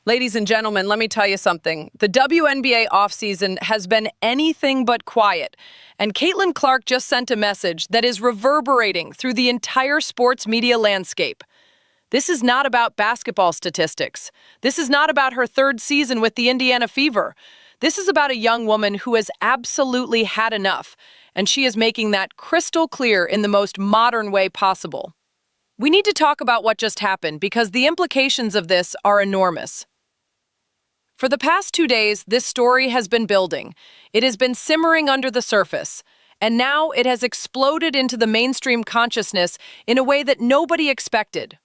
Ladies and gentlemen, let me tell you something. The WNBA offseason has been anything but quiet, and Caitlin Clark just sent a message that is reverberating through the entire sports media landscape. This is not about basketball statistics. This is not about her third season with the Indiana Fever. This is about a young woman who has absolutely had enough, and she is making that crystal clear in the most modern way possible. We need to talk about what just happened because the implications of this are enormous. For the past 2 days, this story has been building. It has been simmering under the surface, and now it has exploded into the mainstream consciousness in a way that nobody expected.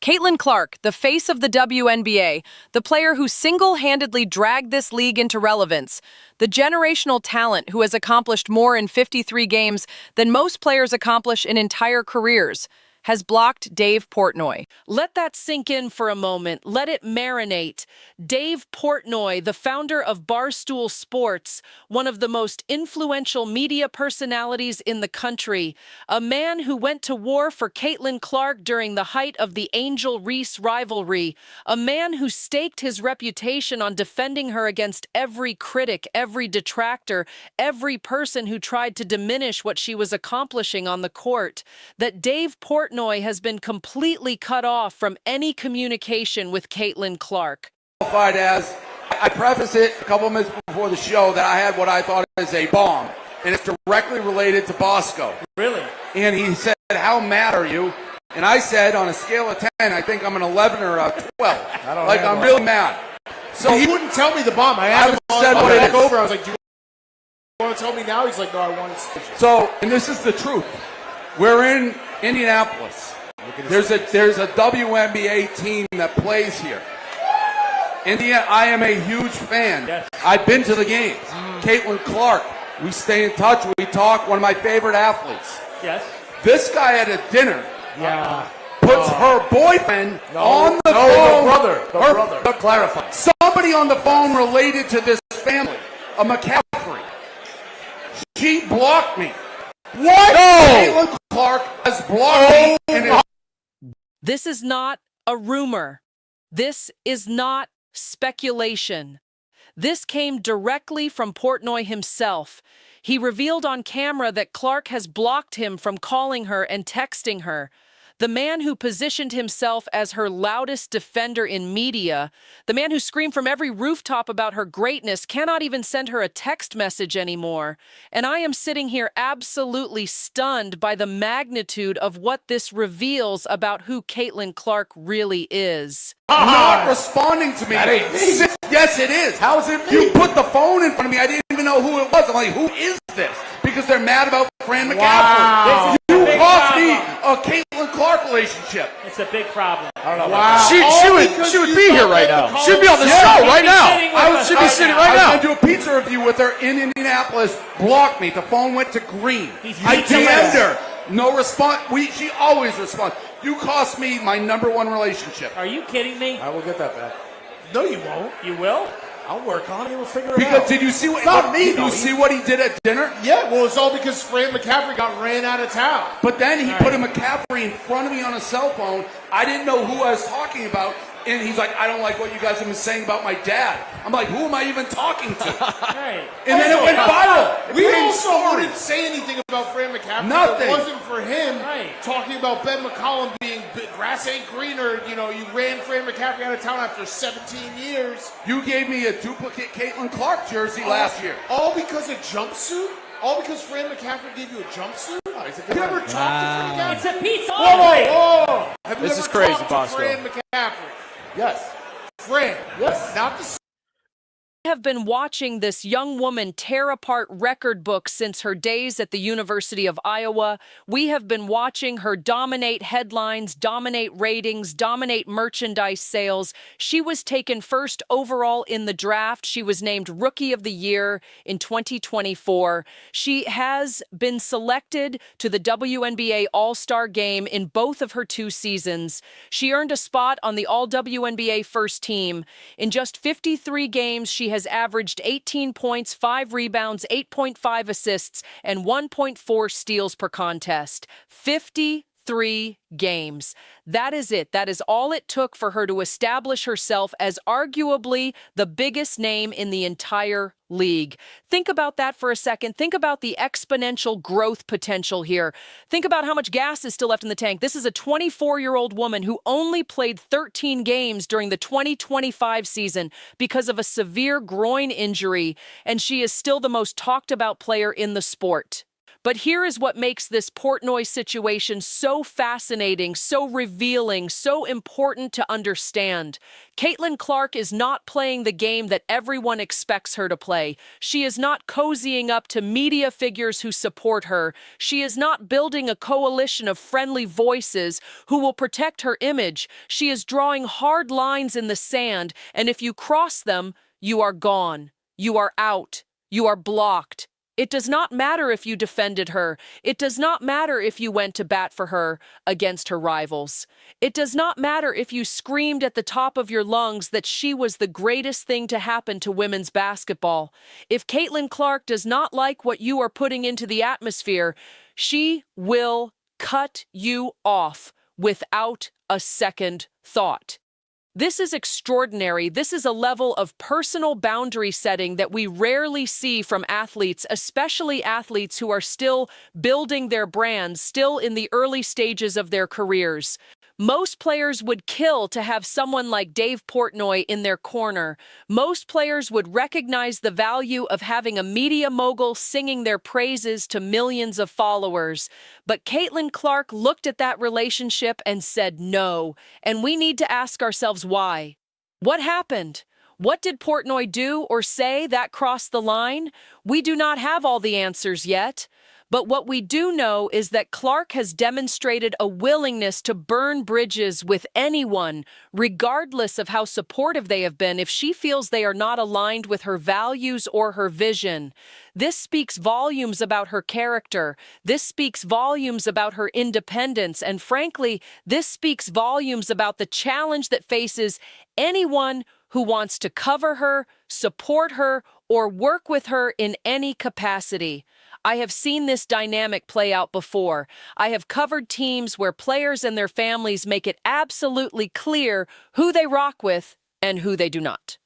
Caitlin Clark, the face of the WNBA, the player who single-handedly dragged this league into relevance, the generational talent who has accomplished more in 53 games than most players accomplish in entire careers, has blocked Dave Portnoy. Let that sink in for a moment. Let it marinate. Dave Portnoy, the founder of Barstool Sports, one of the most influential media personalities in the country, a man who went to war for Caitlin Clark during the height of the Angel-Reese rivalry, a man who staked his reputation on defending her against every critic, every detractor, every person who tried to diminish what she was accomplishing on the court. That Dave Portnoy has been completely cut off from any communication with Caitlin Clark. As I preface it a couple minutes before the show that I had what I thought is a bomb, and it's directly related to Bosco. Really? And he said, "How mad are you?" And I said, on a scale of 10, I think I'm an 11 or a 12. I'm really mad. So he wouldn't tell me the bomb. I asked him said what it is. over. I was like, "Do you want to tell me now?" He's like, "No, I want to." So, and this is the truth. We're in Indianapolis. There's a WNBA team that plays here. Indiana, I am a huge fan. Yes. I've been to the games. Caitlin Clark, we stay in touch, we talk, one of my favorite athletes. Yes. This guy at a dinner Yeah. puts her boyfriend on the phone. The brother. But clarify. Somebody on the phone related to this family, a McCaffrey. She blocked me. What? No! Caitlin Clark has blocked me. And This is not a rumor. This is not speculation. This came directly from Portnoy himself. He revealed on camera that Clark has blocked him from calling her and texting her. The man who positioned himself as her loudest defender in media, the man who screamed from every rooftop about her greatness, cannot even send her a text message anymore. And I am sitting here absolutely stunned by the magnitude of what this reveals about who Caitlin Clark really is. not responding to me. That ain't me. Yes, it is. How is it me? You put the phone in front of me. I didn't even know who it was. I'm like, who is this? Because they're mad about Fran McCaffrey. Wow. You Big cost me problem. a Caitlin Clark relationship. It's a big problem. I don't know. Wow. She would be here right now. She'd be on the show right now. She'd be sitting right I now. was going to do a pizza review with her in Indianapolis. Blocked me. The phone went to green. I huge. DM'd her. No response. She always responds. You cost me my #1 relationship. Are you kidding me? I will get that back. No, you won't. You will? I'll work on it. We'll figure it Because out. did you see what? It's not me, Did though. you see what he did at dinner? Yeah, well, it's all because Fran McCaffrey got ran out of town. But then he put a McCaffrey in front of me on a cell phone. I didn't know who I was talking about. And he's like, I don't like what you guys have been saying about my dad. I'm like, who am I even talking to? Right. And then it went viral. It We became also stories. wouldn't say anything about Fran McCaffrey. Nothing. If it wasn't for him Right. talking about Ben McCollum being grass ain't greener. You know, you ran Fran McCaffrey out of town after 17 years. You gave me a duplicate Caitlin Clark jersey last year. All because of jumpsuit? All because Fran McCaffrey gave you a jumpsuit? Oh, Have you ever talked to Fran McCaffrey? It's a piece of Whoa! Have you This ever is crazy, talked to Bosco. Fran McCaffrey? Yes. Fran. Yes. Not the Have been watching this young woman tear apart record books since her days at the University of Iowa. We have been watching her dominate headlines, dominate ratings, dominate merchandise sales. She was taken first overall in the draft. She was named Rookie of the Year in 2024. She has been selected to the WNBA All-Star Game in both of her 2 seasons. She earned a spot on the All-WNBA first team. In just 53 games, she has averaged 18 points, 5 rebounds, 8.5 assists, and 1.4 steals per contest. 53 3 games. That is it. That is all it took for her to establish herself as arguably the biggest name in the entire league. Think about that for a second. Think about the exponential growth potential here. Think about how much gas is still left in the tank. This is a 24-year-old woman who only played 13 games during the 2025 season because of a severe groin injury, and she is still the most talked about player in the sport. But here is what makes this Portnoy situation so fascinating, so revealing, so important to understand. Caitlin Clark is not playing the game that everyone expects her to play. She is not cozying up to media figures who support her. She is not building a coalition of friendly voices who will protect her image. She is drawing hard lines in the sand, and if you cross them, you are gone. You are out. You are blocked. It does not matter if you defended her. It does not matter if you went to bat for her against her rivals. It does not matter if you screamed at the top of your lungs that she was the greatest thing to happen to women's basketball. If Caitlin Clark does not like what you are putting into the atmosphere, she will cut you off without a second thought. This is extraordinary. This is a level of personal boundary setting that we rarely see from athletes, especially athletes who are still building their brands, still in the early stages of their careers. Most players would kill to have someone like Dave Portnoy in their corner. Most players would recognize the value of having a media mogul singing their praises to millions of followers. But Caitlin Clark looked at that relationship and said no, and we need to ask ourselves why. What happened? What did Portnoy do or say that crossed the line? We do not have all the answers yet. But what we do know is that Clark has demonstrated a willingness to burn bridges with anyone, regardless of how supportive they have been, if she feels they are not aligned with her values or her vision. This speaks volumes about her character. This speaks volumes about her independence. And frankly, this speaks volumes about the challenge that faces anyone who wants to cover her, support her, or work with her in any capacity. I have seen this dynamic play out before. I have covered teams where players and their families make it absolutely clear who they rock with and who they do not.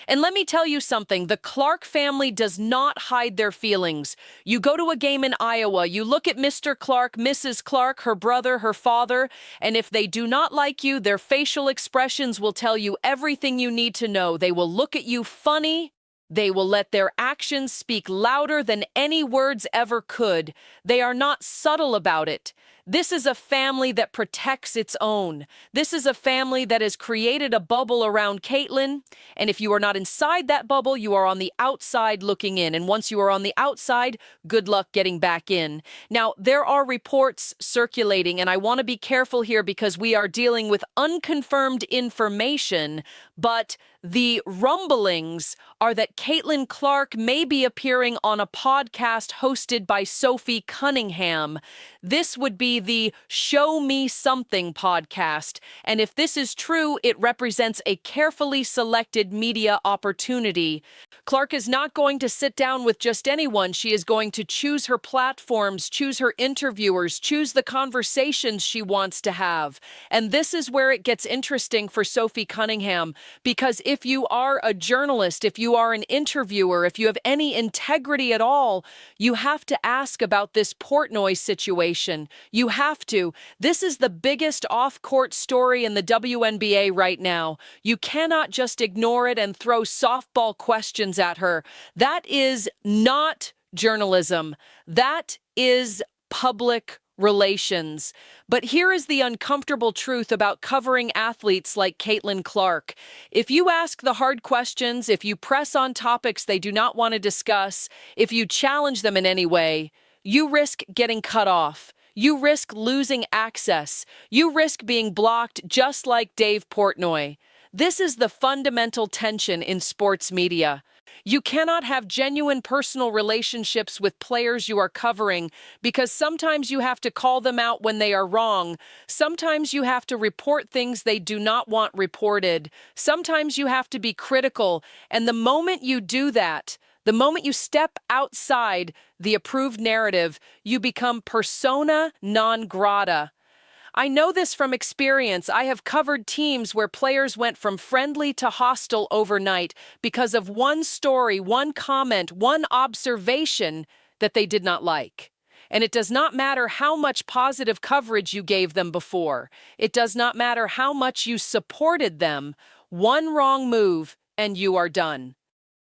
And let me tell you something, the Clark family does not hide their feelings. You go to a game in Iowa, you look at Mr. Clark, Mrs. Clark, her brother, her father, and if they do not like you, their facial expressions will tell you everything you need to know. They will look at you funny. They will let their actions speak louder than any words ever could. They are not subtle about it. This is a family that protects its own. This is a family that has created a bubble around Caitlin, and if you are not inside that bubble, you are on the outside looking in, and once you are on the outside, good luck getting back in. Now, there are reports circulating, and I want to be careful here because we are dealing with unconfirmed information, but the rumblings are that Caitlin Clark may be appearing on a podcast hosted by Sophie Cunningham. This would be the Show Me Something podcast, and if this is true, it represents a carefully selected media opportunity. Clark is not going to sit down with just anyone. She is going to choose her platforms, choose her interviewers, choose the conversations she wants to have. And this is where it gets interesting for Sophie Cunningham, because if you are a journalist, if you are an interviewer, if you have any integrity at all, you have to ask about this Portnoy situation. You have to. This is the biggest off-court story in the WNBA right now. You cannot just ignore it and throw softball questions at her. That is not journalism. That is public relations. But here is the uncomfortable truth about covering athletes like Caitlin Clark. If you ask the hard questions, if you press on topics they do not want to discuss, if you challenge them in any way, you risk getting cut off. You risk losing access. You risk being blocked just like Dave Portnoy. This is the fundamental tension in sports media. You cannot have genuine personal relationships with players you are covering because sometimes you have to call them out when they are wrong. Sometimes you have to report things they do not want reported. Sometimes you have to be critical. And the moment you do that, the moment you step outside the approved narrative, you become persona non grata. I know this from experience. I have covered teams where players went from friendly to hostile overnight because of one story, one comment, one observation that they did not like. And it does not matter how much positive coverage you gave them before. It does not matter how much you supported them. One wrong move and you are done.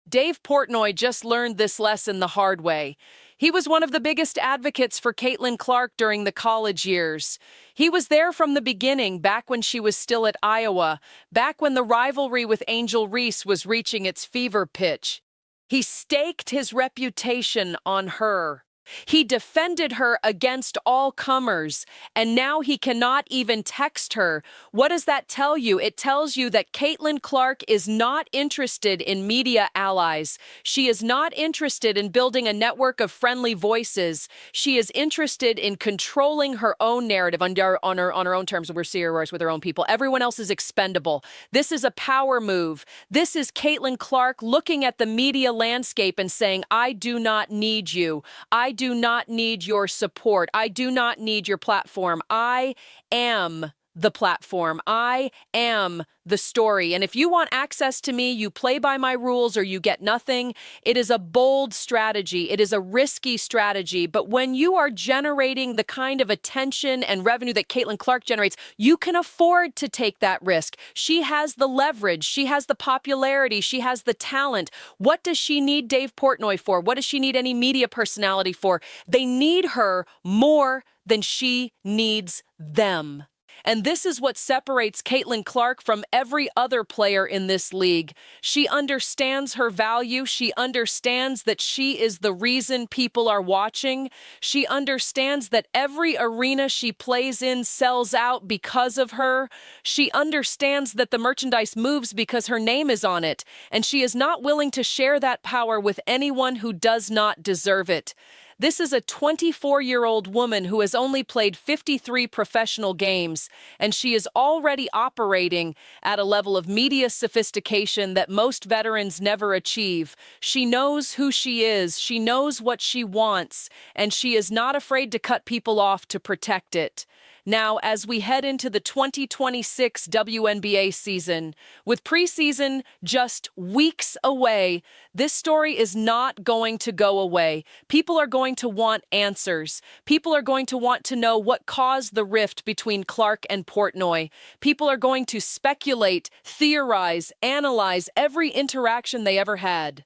Dave Portnoy just learned this lesson the hard way. He was one of the biggest advocates for Caitlin Clark during the college years. He was there from the beginning, back when she was still at Iowa, back when the rivalry with Angel Reese was reaching its fever pitch. He staked his reputation on her. He defended her against all comers, and now he cannot even text her. What does that tell you? It tells you that Caitlin Clark is not interested in media allies. She is not interested in building a network of friendly voices. She is interested in controlling her own narrative on her own terms. We're serious with her own people. Everyone else is expendable. This is a power move. This is Caitlin Clark looking at the media landscape and saying, I do not need you. I do not need your support. I do not need your platform. I am the platform. I am the story. And if you want access to me, you play by my rules or you get nothing. It is a bold strategy. It is a risky strategy. But when you are generating the kind of attention and revenue that Caitlin Clark generates, you can afford to take that risk. She has the leverage. She has the popularity. She has the talent. What does she need Dave Portnoy for? What does she need any media personality for? They need her more than she needs them. And this is what separates Caitlin Clark from every other player in this league. She understands her value. She understands that she is the reason people are watching. She understands that every arena she plays in sells out because of her. She understands that the merchandise moves because her name is on it. And she is not willing to share that power with anyone who does not deserve it. This is a 24-year-old woman who has only played 53 professional games, and she is already operating at a level of media sophistication that most veterans never achieve. She knows who she is, she knows what she wants, and she is not afraid to cut people off to protect it. Now, as we head into the 2026 WNBA season, with preseason just weeks away, this story is not going to go away. People are going to want answers. People are going to want to know what caused the rift between Clark and Portnoy. People are going to speculate, theorize, analyze every interaction they ever had.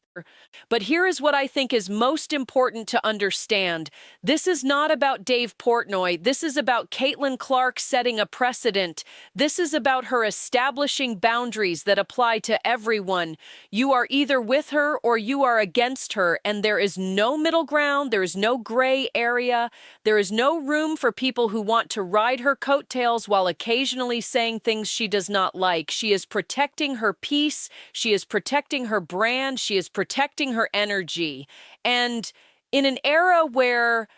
But here is what I think is most important to understand. This is not about Dave Portnoy. This is about Caitlin Clark setting a precedent. This is about her establishing boundaries that apply to everyone. You are either with her or you are against her, and there is no middle ground. There is no gray area. There is no room for people who want to ride her coattails while occasionally saying things she does not like. She is protecting her peace. She is protecting her brand. She is protecting her energy. And in an era where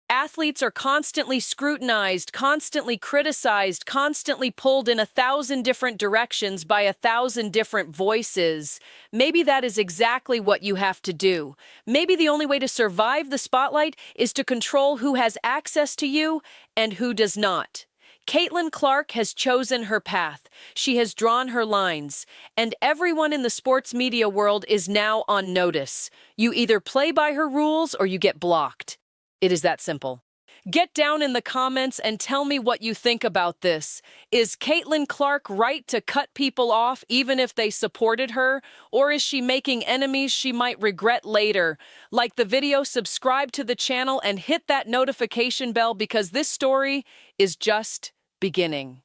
athletes are constantly scrutinized, constantly criticized, constantly pulled in 1,000 different directions by 1,000 different voices, maybe that is exactly what you have to do. Maybe the only way to survive the spotlight is to control who has access to you and who does not. Caitlin Clark has chosen her path. She has drawn her lines, and everyone in the sports media world is now on notice. You either play by her rules or you get blocked. It is that simple. Get down in the comments and tell me what you think about this. Is Caitlin Clark right to cut people off even if they supported her? Or is she making enemies she might regret later? Like the video, subscribe to the channel, and hit that notification bell because this story is just beginning.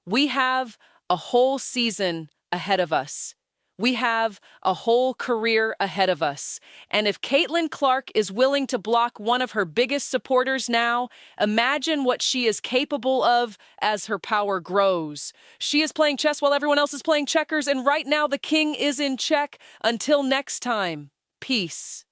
We have a whole season ahead of us. We have a whole career ahead of us. And if Caitlin Clark is willing to block one of her biggest supporters now, imagine what she is capable of as her power grows. She is playing chess while everyone else is playing checkers, and right now the king is in check. Until next time, peace.